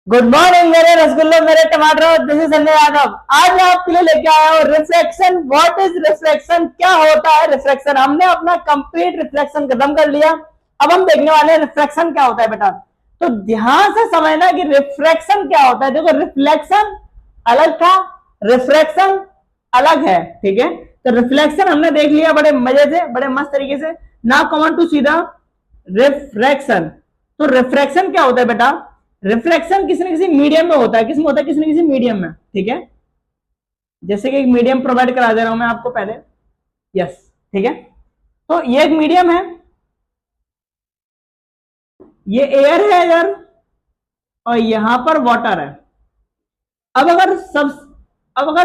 Good morning मेरे रसगुल्लो, मेरे टमाटर। This is Sanjay Yadav. आज मैं आपके लिए लेके आया हूँ रिफ्लेक्शन। व्हाट इज रिफ्लेक्शन, क्या होता है रिफ्लेक्शन। हमने अपना कंप्लीट रिफ्लेक्शन खत्म कर लिया। अब हम देखने वाले हैं रिफ्लेक्शन क्या होता है बेटा। तो ध्यान से समझना कि रिफ्लेक्शन क्या होता है। देखो, रिफ्लेक्शन अलग था, रिफ्रैक्शन अलग है। ठीक है, तो रिफ्लेक्शन हमने देख लिया बड़े मजे से, बड़े मस्त तरीके से। Now come on to see the refraction. तो रिफ्रैक्शन क्या होता है बेटा। रिफ्लेक्शन किसी न किसी मीडियम में होता है। किस में होता है? किसी न किसी मीडियम में। ठीक है, जैसे कि एक मीडियम प्रोवाइड करा दे रहा हूं मैं आपको पहले। यस, ठीक है। तो ये एक मीडियम है, ये एयर है इधर, और यहां पर वाटर है। अब अगर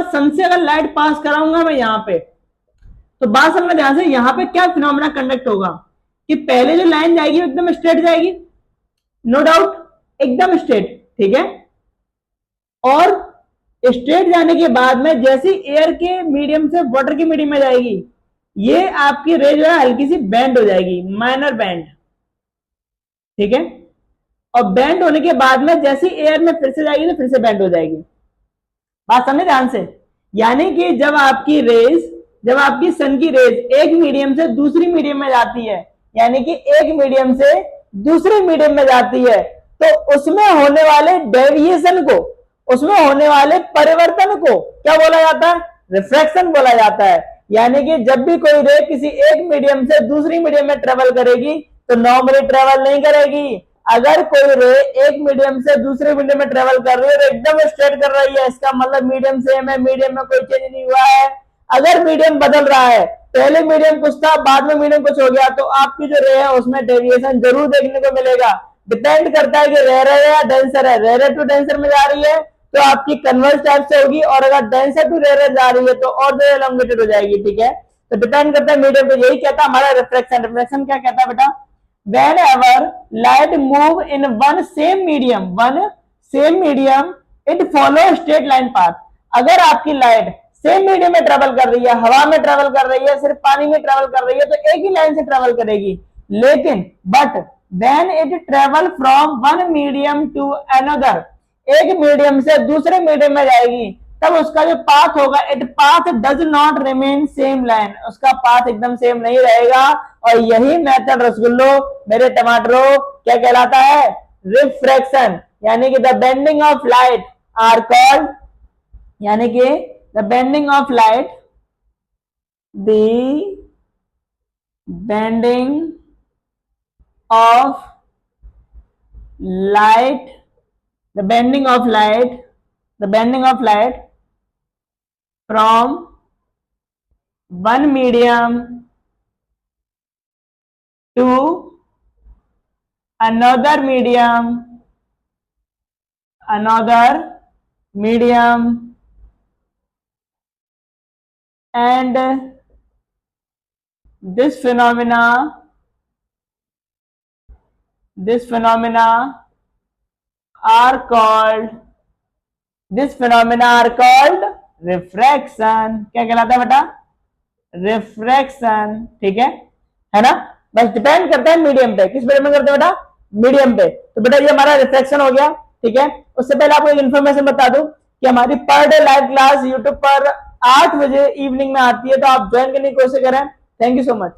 सन से अगर लाइट पास कराऊंगा मैं यहां पे, तो बात समझना ध्यान से। यहां पे क्या फिनोमेना कंडक्ट होगा कि पहले जो लाइन जाएगी वो एकदम स्ट्रेट जाएगी, नो डाउट, एकदम स्ट्रेट। ठीक है, और स्ट्रेट जाने के बाद में जैसे एयर के मीडियम से वाटर के मीडियम में जाएगी, ये आपकी रे जो है हल्की सी बैंड हो जाएगी, माइनर बैंड। ठीक है, और बैंड होने के बाद में जैसे एयर में फिर से जाएगी तो फिर से बैंड हो जाएगी। बात समझे ध्यान से। यानी कि जब आपकी सन की रेज एक मीडियम से दूसरी मीडियम में जाती है, यानी कि एक मीडियम से दूसरे मीडियम में जाती है, तो उसमें होने वाले डेविएशन को, उसमें होने वाले परिवर्तन को क्या बोला जाता है? रिफ्रैक्शन बोला जाता है। यानी कि जब भी कोई रे किसी एक मीडियम से दूसरी मीडियम में ट्रेवल करेगी तो नॉर्मली ट्रेवल नहीं करेगी। अगर कोई रे एक मीडियम से दूसरे मीडियम में ट्रेवल कर रही है तो एकदम स्ट्रेट कर रही है, इसका मतलब मीडियम सेम है, मीडियम में कोई चेंज नहीं हुआ है। अगर मीडियम बदल रहा है, पहले मीडियम कुछ था, बाद में मीडियम कुछ हो गया, तो आपकी जो रे है उसमें डेविएशन जरूर देखने को मिलेगा। डिपेंड करता है कि रेयर है या डेंसर है। रेयर टू डेंसर में जा रही है तो आपकी कन्वर्स टाइप से होगी, और अगर डेंसर टू रेयर जा रही है तो और जो एलोंगेटेड हो जाएगी। ठीक है, तो डिपेंड करता है मीडियम पे। यही कहता है हमारा रिफ्लेक्शन। रिफ्लेक्शन क्या कहता है बेटा? whenever light move in one same medium, it follow straight line path। अगर आपकी लाइट सेम मीडियम में ट्रेवल कर रही है, हवा में ट्रेवल कर रही है, सिर्फ पानी में ट्रेवल कर रही है, तो एक ही लाइन से ट्रेवल करेगी। लेकिन but when it travel from one medium to another, एक मीडियम से दूसरे मीडियम में जाएगी, तब उसका जो पाथ होगा, it path does not remain same line, उसका पाथ एकदम सेम नहीं रहेगा। और यही मेथड रसगुल्लो, मेरे टमाटरों, क्या कहलाता है? रिफ्रैक्शन। यानी कि the bending of light are called, यानी कि the bending of light, the bending of light, the bending of light from one medium to another medium and this phenomena are called refraction. क्या कहलाता है बेटा? Refraction. ठीक है ना। बस डिपेंड करता है मीडियम पे। किस मीडियम में करते हैं बेटा? मीडियम पे। तो बेटा ये हमारा रिफ्रैक्शन हो गया। ठीक है, उससे पहले आपको एक इन्फॉर्मेशन बता दूं कि हमारी per day live class YouTube पर 8 बजे इवनिंग में आती है, तो आप ज्वाइन करने की कोशिश करें। Thank you so much.